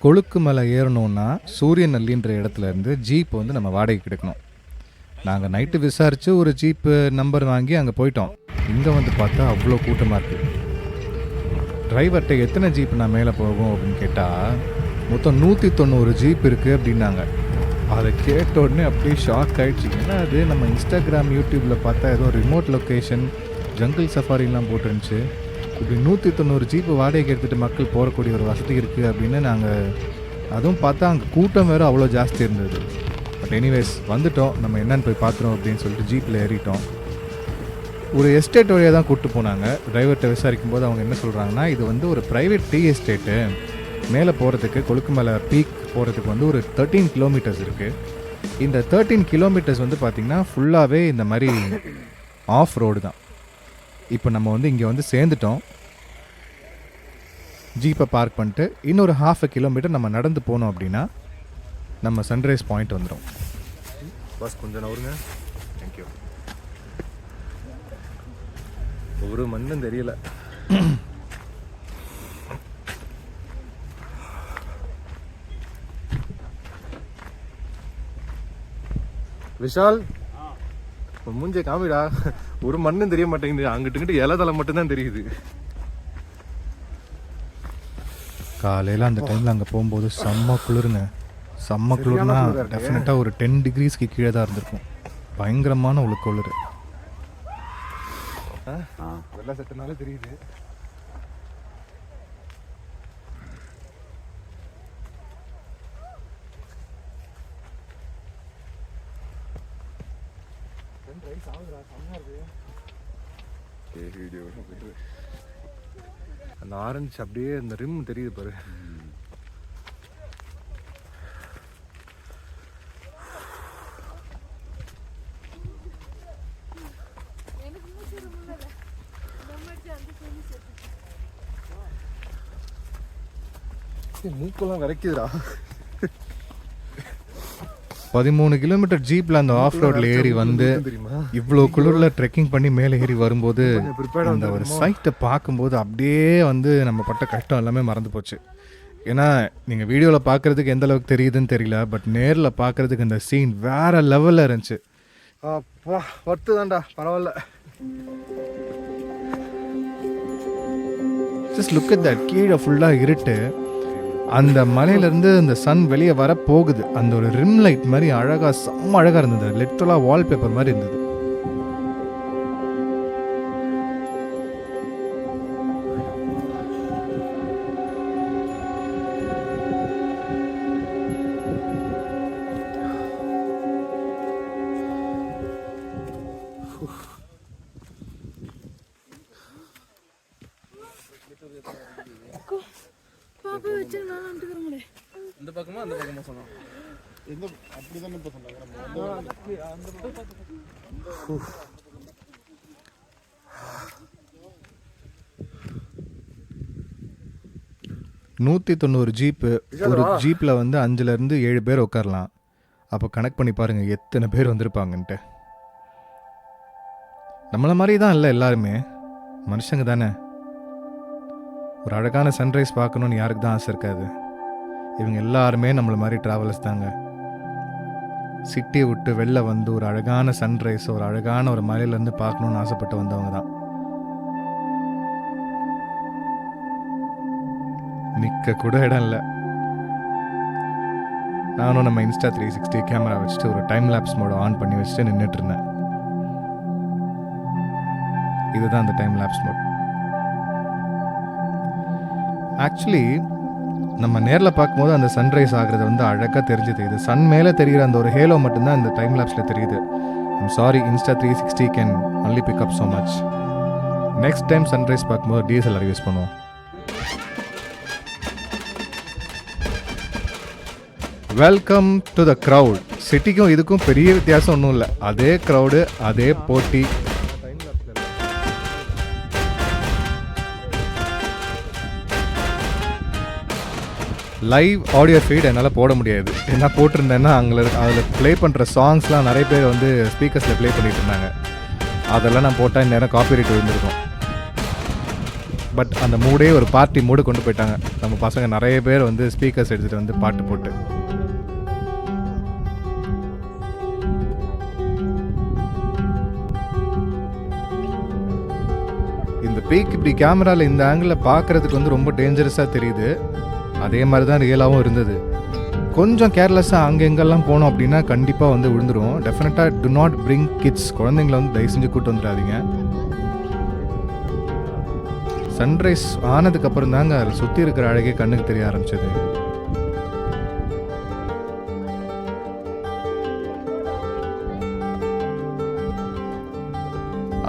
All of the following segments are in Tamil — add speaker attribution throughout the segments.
Speaker 1: கொழுக்கு மலை ஏறணுன்னா சூரியநல்லின்ற இடத்துல இருந்து ஜீப் வந்து நம்ம வாடகைக்கு எடுக்கணும். நாங்கள் நைட்டு விசாரித்து ஒரு ஜீப்பு நம்பர் வாங்கி அங்கே போயிட்டோம். இங்கே வந்து பார்த்தா அவ்வளோ கூட்டமாக இருக்குது. டிரைவர்கிட்ட எத்தனை ஜீப் நான் மேலே போகும் அப்படின்னு கேட்டால் மொத்தம் 190 ஜீப் இருக்குது அப்படின்னாங்க. அதை கேட்ட உடனே அப்படியே ஷாக் ஆகிடுச்சு. ஏன்னா அது நம்ம இன்ஸ்டாகிராம் யூடியூப்பில் பார்த்தா ஏதோ ரிமோட் லொக்கேஷன் ஜங்கிள் சஃபாரிலாம் போட்டுருந்துச்சு. இப்படி 190 ஜீப்பு வாடகைக்கு எடுத்துகிட்டு மக்கள் போகக்கூடிய ஒரு வசதி இருக்குது அப்படின்னு நாங்கள் அதுவும் பார்த்தா அங்கே கூட்டம் வேறு அவ்வளோ ஜாஸ்தி இருந்தது. பட் எனிவேஸ் வந்துட்டோம், நம்ம என்னென்னு போய் பார்த்துறோம் அப்படின்னு சொல்லிட்டு ஜீப்பில் ஏறிட்டோம். ஒரு எஸ்டேட் வழியாக தான் கூப்பிட்டு போனாங்க. டிரைவர்கிட்ட விசாரிக்கும் போது அவங்க என்ன சொல்கிறாங்கன்னா, இது வந்து ஒரு ப்ரைவேட் டீ எஸ்டேட்டு. மேலே போகிறதுக்கு கொழுக்குமலை பீக் போகிறதுக்கு வந்து ஒரு 13 கிலோமீட்டர்ஸ் இருக்குது. இந்த 13 கிலோமீட்டர்ஸ் வந்து பார்த்திங்கன்னா ஃபுல்லாகவே இந்த மாதிரி ஆஃப் ரோடு தான். இப்போ நம்ம வந்து இங்கே வந்து சேர்ந்துட்டோம். ஜீப்பை பார்க் பண்ணிட்டு இன்னொரு 1/2 கிலோமீட்டர் நம்ம நடந்து போனோம் அப்படின்னா நம்ம சன்ரைஸ் பாயிண்ட் வந்துடும். பஸ் கொஞ்சம் நவருங்க. தேங்க்யூ. ஒரு மண்ணும் தெரியல. விஷால் மூஞ்ச காமிடா. ஒரு மண்ணும் தெரிய மாட்டேங்குது. அங்கிட்டு இலதலை மட்டும்தான் தெரியுது. காலையில் அந்த டைமில் அங்கே போகும்போது செம்ம குளிருங்க. செம்ம குளிர்னா டெஃபினட்டாக ஒரு 10 டிகிரிஸ்க்கு கீழே தான் இருந்திருக்கும். பயங்கரமான உள்ள குளிர். வெள்ளை சட்டனாலே தெரியுது. அந்த ஆரஞ்சு அப்படியே அந்த ரிம் தெரியுது பாரு. மூக்கெல்லாம் விரைக்குதுடா. 13 கிலோமீட்டர் ஜீப்பில் அந்த ஆஃப் ரோடில் ஏறி வந்து இவ்வளோ குளிரில் ட்ரெக்கிங் பண்ணி மேலே ஏறி வரும்போது அந்த ஒரு சைட்டை பார்க்கும்போது அப்படியே வந்து நம்ம பட்ட கஷ்டம் எல்லாமே மறந்து போச்சு. ஏன்னா நீங்கள் வீடியோவில் பார்க்குறதுக்கு எந்த அளவுக்கு தெரியுதுன்னு தெரியல, பட் நேரில் பார்க்குறதுக்கு அந்த சீன் வேறு லெவலில் இருந்துச்சு. அப்பா ஒர்த்து தான்டா, பரவாயில்ல. Just look at that. கீழே ஃபுல்லாக இருட்டு. அந்த மலையிலேருந்து அந்த சன் வெளியே வர போகுது. அந்த ஒரு ரிம் லைட் மாதிரி அழகாக செம்ம அழகாக இருந்தது. லிட்டரலாக வால்பேப்பர் மாதிரி இருந்தது.
Speaker 2: இந்த பக்கமா அந்த பக்கமா சொன்னோம்.
Speaker 3: எந்த அப்படிதானே இப்ப சொன்னாங்க.
Speaker 1: 190 ஜீப்பு. ஒரு ஜீப்பில் வந்து 5லேருந்து 7 பேர் உட்காரலாம். அப்போ கனெக்ட் பண்ணி பாருங்கள் எத்தனை பேர் வந்திருப்பாங்கன்ட்டு. நம்மளை மாதிரி தான் இல்லை, எல்லாருமே மனுஷங்க தானே. ஒரு அழகான சன்ரைஸ் பார்க்கணுன்னு யாருக்கு தான் ஆசை இருக்காது. இவங்க எல்லாருமே நம்மளை மாதிரி ட்ராவலர்ஸ் தாங்க. சிட்டியை விட்டு வெளில வந்து ஒரு அழகான சன்ரைஸ், ஒரு அழகான ஒரு மலையிலேருந்து பார்க்கணுன்னு ஆசைப்பட்டு வந்தவங்க தான். நிற்க கூட இடம் இல்லை. நானும் நம்ம Insta 360 கேமரா வச்சுட்டு ஒரு டைம் லேப்ஸ் மோட ஆன் பண்ணி வச்சுட்டு நின்றுட்டு இருந்தேன். இதுதான் அந்த டைம் லேப்ஸ் மோட். ஆக்சுவலி நம்ம நேரில் பார்க்கும்போது அந்த சன்ரைஸ் ஆகிறது வந்து அழகாக தெரிஞ்சுது. இது சன் மேலே தெரிகிற அந்த ஒரு ஹேலோ மட்டும்தான் இந்த டைம் லேப்ஸில் தெரியுது. I'm sorry, Insta 360 can only pick up so much. Next time sunrise பார்க்கும்போது DSLR யூஸ் பண்ணுவோம். Welcome to the crowd. சிட்டிக்கும் இதுக்கும் பெரிய வித்தியாசம் ஒன்றும் இல்லை. அதே க்ரௌடு, அதே போட்டி. லைவ் ஆடியோ ஃபீட் என்னால் போட முடியாது. என்ன போட்டிருந்தேன்னா அதில் ப்ளே பண்ணுற சாங்ஸ்லாம் நிறைய பேர் வந்து ஸ்பீக்கர்ஸில் ப்ளே பண்ணிகிட்டு இருந்தாங்க. அதெல்லாம் நான் போட்டால் இந்நேரம் காப்பிரைட் விழுந்திருக்கும். பட் அந்த மூடே ஒரு பார்ட்டி மூடு கொண்டு போயிட்டாங்க. நம்ம பசங்க நிறைய பேர் வந்து ஸ்பீக்கர்ஸ் எடுத்துகிட்டு வந்து பாட்டு போட்டு. இந்த பீக் இப்படி கேமராவில் இந்த ஆங்கிளில் பார்க்குறதுக்கு வந்து ரொம்ப டேஞ்சரஸாக தெரியுது. அதே மாதிரி தான் ரியலாகவும் இருந்தது. கொஞ்சம் கேர்லெஸ்ஸாக அங்கே எங்கெல்லாம் போனோம் அப்படின்னா கண்டிப்பாக வந்து விழுந்துடும். டெஃபினட்டாக டு நாட் பிரிங் கிட்ஸ், குழந்தைங்கள வந்து தயவு செஞ்சு கூட்டு வந்துடாதீங்க. சன்ரைஸ் ஆனதுக்கப்புறம் தாங்க அதில் சுற்றி இருக்கிற அழகே கண்ணுக்கு தெரிய ஆரம்பிச்சது.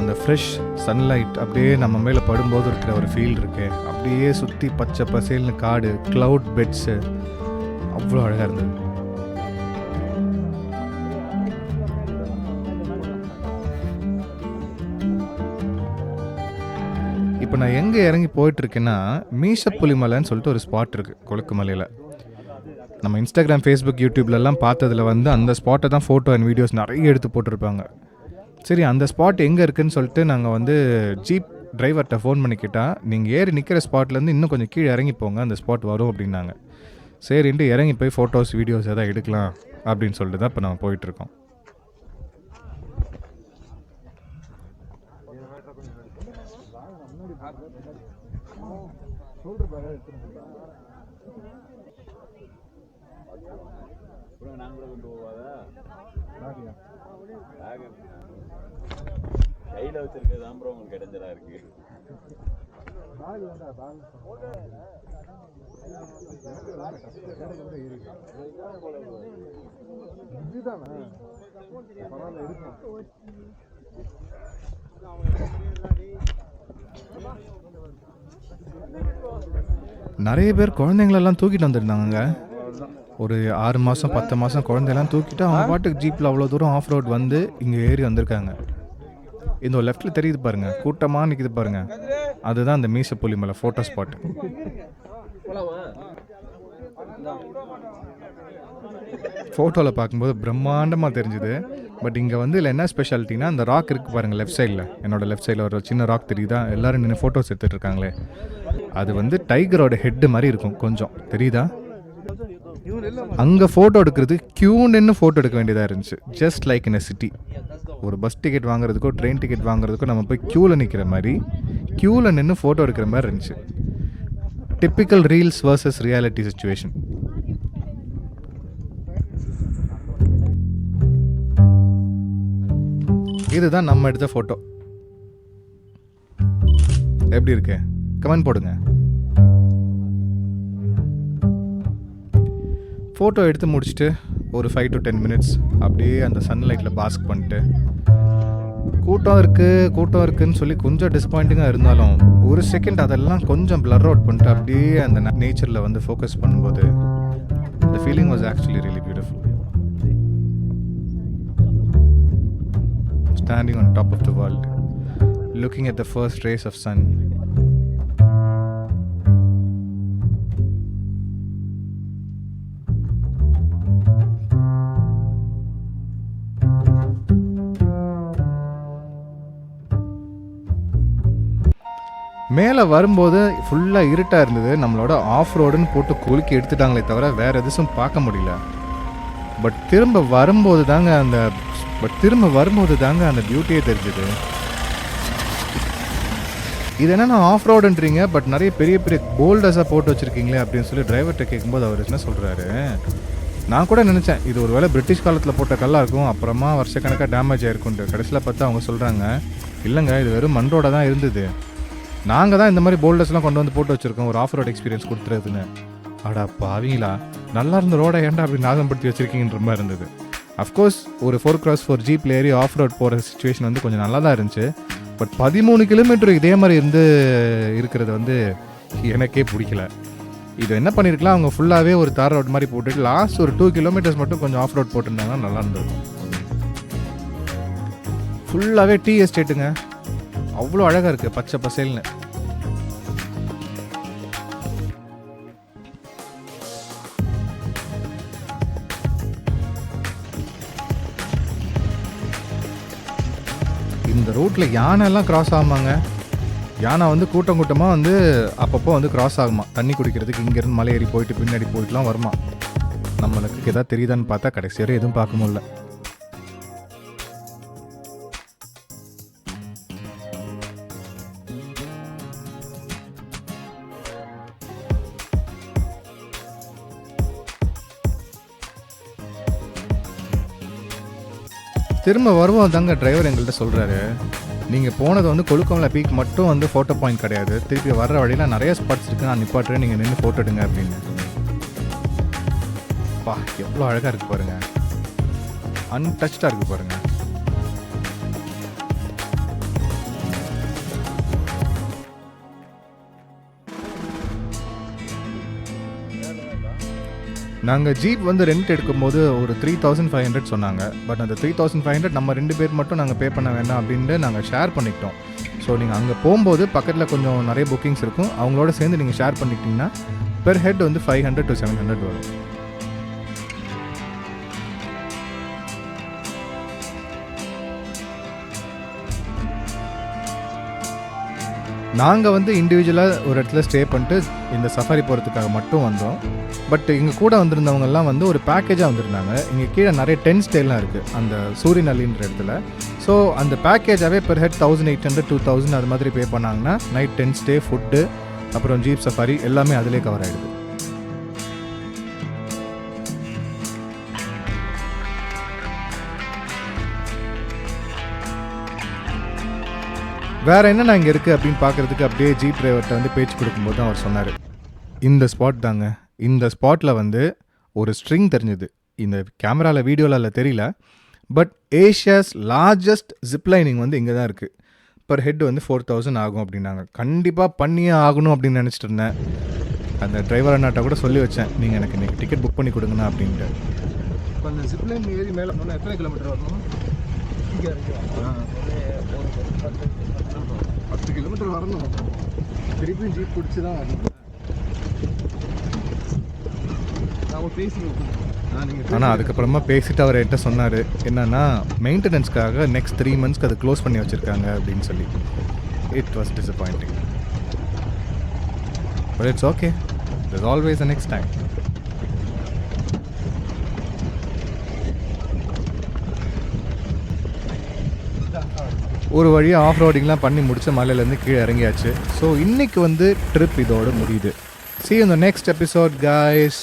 Speaker 1: அந்த ஃப்ரெஷ் சன்லைட் அப்படியே நம்ம மேலே படும்போது இருக்கிற ஒரு ஃபீல் இருக்கு. அப்படியே சுற்றி பச்சை பசேல்னு காடு, க்ளவுட் பெட்ஸு, அவ்வளோ அழகாக இருந்தது. இப்போ நான் எங்கே இறங்கி போயிட்டுருக்கேன்னா மீசப்புலிமலைன்னு சொல்லிட்டு ஒரு ஸ்பாட் இருக்குது கொழுக்குமலையில். நம்ம இன்ஸ்டாகிராம், ஃபேஸ்புக், யூடியூப்லலாம் பார்த்ததில் வந்து அந்த ஸ்பாட்டை தான் ஃபோட்டோ அண்ட் வீடியோஸ் நிறைய எடுத்து போட்டிருப்பாங்க. சரி, அந்த ஸ்பாட் எங்கே இருக்குதுன்னு சொல்லிட்டு நாங்கள் வந்து ஜீப் டிரைவர்கிட்ட ஃபோன் பண்ணி கேட்டால், நீங்கள் ஏறி நிற்கிற ஸ்பாட்லேருந்து இன்னும் கொஞ்சம் கீழே இறங்கி போங்க, அந்த ஸ்பாட் வரும் அப்படின்னாங்க. சரின்ட்டு இறங்கி போய் ஃபோட்டோஸ் வீடியோஸ் எதாவது எடுக்கலாம் அப்படின்னு சொல்லிட்டு தான் இப்போ நம்ம போயிட்டுருக்கோம்.
Speaker 4: கையில் வச்சிருக்கிறது தான் ப்ரோ உங்களுக்கு இடைஞ்சலா இருக்கு.
Speaker 1: நிறைய பேர் குழந்தைங்களெல்லாம் தூக்கிட்டு வந்துருந்தாங்க. ஒரு 6 மாதம் 10 மாதம் குழந்தையெல்லாம் தூக்கிட்டு அவங்க பாட்டுக்கு ஜீப்பில் அவ்வளோ தூரம் ஆஃப் ரோட் வந்து இங்கே ஏறி வந்திருக்காங்க. இந்த ஒரு லெஃப்ட்டில் தெரியுது பாருங்கள், கூட்டமாக நிற்கிது பாருங்கள், அதுதான் அந்த மீசப்புலிமலை ஃபோட்டோ ஸ்பாட். ஃபோட்டோவில் பார்க்கும்போது பிரம்மாண்டமாக தெரிஞ்சுது. பட் இங்கே வந்து இல்லை என்ன ஸ்பெஷாலிட்டினா, அந்த ராக் இருக்குது பாருங்கள் லெஃப்ட் சைடில், என்னோடய லெஃப்ட் சைடில் ஒரு சின்ன ராக் தெரியுதா, எல்லோரும் நின்று ஃபோட்டோஸ் எடுத்துகிட்டு இருக்காங்களே, அது வந்து டைகரோட ஹெட்டு மாதிரி இருக்கும் கொஞ்சம், தெரியுதா? அங்கே ஃபோட்டோ எடுக்கிறது க்யூ நின்று ஃபோட்டோ எடுக்க வேண்டியதாக இருந்துச்சு. Just like in a city. ஒரு பஸ் டிக்கெட் வாங்குறதுக்கோ ட்ரெயின் டிக்கெட் வாங்குறதுக்கோ நம்ம போய் க்யூவில் நிற்கிற மாதிரி, க்யூவில் நின்று ஃபோட்டோ எடுக்கிற மாதிரி இருந்துச்சு. Typical reels versus reality situation. இதுதான் நம்ம எடுத்த ஃபோட்டோ. எப்படி இருக்கு? கமெண்ட் போடுங்க. ஃபோட்டோ எடுத்து முடிச்சுட்டு ஒரு 5 to 10 minutes அப்படியே அந்த சன்லைட்டில் பாஸ்க் பண்ணிட்டு, கூட்டம் இருக்குன்னு சொல்லி கொஞ்சம் டிஸப்பாயிண்டிங்காக இருந்தாலும் ஒரு செகண்ட் அதெல்லாம் கொஞ்சம் பிளர் அவுட் பண்ணிட்டு அப்படியே அந்த நேச்சரில் வந்து ஃபோக்கஸ் பண்ணும்போது the feeling was actually really beautiful. Standing on top of the world, looking at the first rays of sun. மேலே வரும்போது ஃபுல்லாக இருட்டாக இருந்தது. நம்மளோட ஆஃப் ரோடுன்னு போட்டு குலுக்கி எடுத்துட்டாங்களே தவிர வேறு எதுவும் பார்க்க முடியல. பட் திரும்ப வரும்போது தாங்க அந்த பியூட்டியே தெரிஞ்சுது. இது என்னென்னா ஆஃப் ரோடுன்றீங்க, பட் நிறைய பெரிய பெரிய போல்டர்ஸாக போட்டு வச்சுருக்கீங்களே அப்படின்னு சொல்லி டிரைவர்கிட்ட கேட்கும்போது அவர் என்ன சொல்கிறாரு, நான் கூட நினச்சேன் இது ஒரு வேளை பிரிட்டிஷ் காலத்தில் போட்ட கல்லாக இருக்கும், அப்புறமா வருஷக்கணக்காக டேமேஜ் ஆகிருக்குன்ட்டு. கடைசியில் பார்த்தா அவங்க சொல்கிறாங்க, இல்லைங்க இது வெறும் மண் ரோடாக தான் இருந்தது, நாங்கள் தான் இந்த மாதிரி போல்டர்ஸ்லாம் கொண்டு வந்து போட்டு வச்சுருக்கோம் ஒரு ஆஃப் ரோட் எக்ஸ்பீரியன்ஸ் கொடுத்துருதுன்னு. அடா பாவீங்களா, நல்லா இருந்த ரோடை ஏன்டா அப்படி நாகம்படுத்தி வச்சுருக்கீங்கன்ற மாதிரி இருந்தது. அஃப்கோர்ஸ் ஒரு 4x4 ஜீப்பில் ஏறி ஆஃப் ரோட் போகிற சிச்சுவேஷன் வந்து கொஞ்சம் நல்லா தான் இருந்துச்சு. பட் 13 கிலோமீட்டர் இதே மாதிரி இருக்கிறது வந்து எனக்கே பிடிக்கல. இது என்ன பண்ணியிருக்கலாம், அவங்க ஃபுல்லாகவே ஒரு தார் ரோட் மாதிரி போட்டுட்டு லாஸ்ட் ஒரு 2 கிலோமீட்டர்ஸ் மட்டும் கொஞ்சம் ஆஃப் ரோட் போட்டுருந்தாங்கன்னா நல்லா இருந்திருக்கும். ஃபுல்லாகவே டீ எஸ்டேட்டுங்க, அவ்வளோ அழகாக இருக்குது பச்சை பசேல்னு. இந்த ரோட்டில் யானை எல்லாம் கிராஸ் ஆகுமாங்க. யானை வந்து கூட்டம் கூட்டமாக வந்து அப்பப்போ வந்து கிராஸ் ஆகுமா, தண்ணி குடிக்கிறதுக்கு இங்கேருந்து மலை ஏறி போயிட்டு பின்னாடி போயிட்டுலாம் வருமா. நம்மளுக்கு எதாவது தெரியுதான்னு பார்த்தா கடைசி வரை எதுவும் பார்க்க முடியல. திரும்ப வருவோம் தாங்க டிரைவர் எங்கள்கிட்ட சொல்கிறாரு, நீங்கள் போனது வந்து கொலுக்கமலை பீக் மட்டும் வந்து ஃபோட்டோ பாயிண்ட் கிடையாது, திருப்பி வர்ற வழியில் நிறைய ஸ்பாட்ஸ் இருக்குது, நான் நிப்பாட்டுறேன், நீங்கள் நின்று ஃபோட்டோ எடுங்க அப்படின்னு. பா எவ்வளோ அழகாக இருக்குது பாருங்கள், அன்டச்சாக இருக்குது பாருங்கள். நாங்கள் ஜீப் வந்து ரெண்ட் எடுக்கும்போது ஒரு 3500 சொன்னாங்க. பட் அந்த 3500 நம்ம 2 பேர் மட்டும் நாங்கள் பே பண்ண வேண்டாம் அப்படின்ட்டு நாங்கள் ஷேர் பண்ணிக்கிட்டோம். ஸோ நீங்கள் அங்கே போகும்போது பக்கத்தில் கொஞ்சம் நிறைய புக்கிங்ஸ் இருக்கும், அவங்களோட சேர்ந்து நீங்கள் ஷேர் பண்ணிக்கிட்டிங்கன்னா பெர் ஹெட் வந்து 500 to 700 வரும். நாங்கள் வந்து இண்டிவிஜுவலாக ஒரு இடத்துல ஸ்டே பண்ணிட்டு இந்த சஃபாரி போகிறதுக்காக மட்டும் வந்தோம். பட் இங்கே கூட வந்திருந்தவங்கெல்லாம் வந்து ஒரு பேக்கேஜாக வந்திருந்தாங்க. இங்கே கீழே நிறைய டென்ட் ஸ்டேலாம் இருக்குது அந்த சூரியநல்லின்ற இடத்துல. ஸோ அந்த பேக்கேஜாகவே பெர் ஹெட் 1800 2000 அது மாதிரி பே பண்ணாங்கன்னா நைட் டென்ட் ஸ்டே, ஃபுட்டு, அப்புறம் ஜீப் சஃபாரி எல்லாமே அதிலே கவர் ஆகிடுது. வேறு என்னென்ன இங்கே இருக்குது அப்படின்னு பார்க்குறதுக்கு அப்படியே ஜீப் டிரைவர்கிட்ட வந்து பேச்சு கொடுக்கும்போது தான் அவர் சொன்னார், இந்த ஸ்பாட் தாங்க, இந்த ஸ்பாட்டில் வந்து ஒரு ஸ்ட்ரிங் தெரிஞ்சுது, இந்த கேமராவில் வீடியோவில் தெரியல, பட் ஏஷியாஸ் லார்ஜஸ்ட் ஜிப்லைனிங் வந்து இங்கே தான் இருக்குது. பர் ஹெட் வந்து 4000 ஆகும் அப்படின்னாங்க. கண்டிப்பாக பண்ணியே ஆகணும் அப்படின்னு நினச்சிட்டு இருந்தேன். அந்த டிரைவர் அண்ணாட்ட கூட சொல்லி வச்சேன், நீங்கள் எனக்கு இன்றைக்கி டிக்கெட் புக் பண்ணி கொடுங்கண்ணா அப்படின்ட்டு.
Speaker 3: இப்போ அந்த ஜிப்லைன் ஏறி மேலே போனால் எத்தனை கிலோமீட்டர் வரணும்? 10 கிலோமீட்டர் வரணும். திருப்பியும் ஜீப் பிடிச்சி தான் வரணும். நான் பேசிடுவோம்.
Speaker 1: ஆனால் அதுக்கப்புறமா பேசிட்டு அவர் என்கிட்ட சொன்னார், என்னன்னா மெயின்டெனன்ஸ்க்காக நெக்ஸ்ட் 3 months அது க்ளோஸ் பண்ணி வச்சுருக்காங்க அப்படின்னு சொல்லி. It was disappointing, but it's okay, there's always a next time. ஒரு வழியாக ஆஃப் ரோடிங்லாம் பண்ணி முடிச்ச மலையிலேருந்து கீழே இறங்கியாச்சு. ஸோ இன்றைக்கி வந்து ட்ரிப் இதோடு முடியுது. See you in the next episode, guys.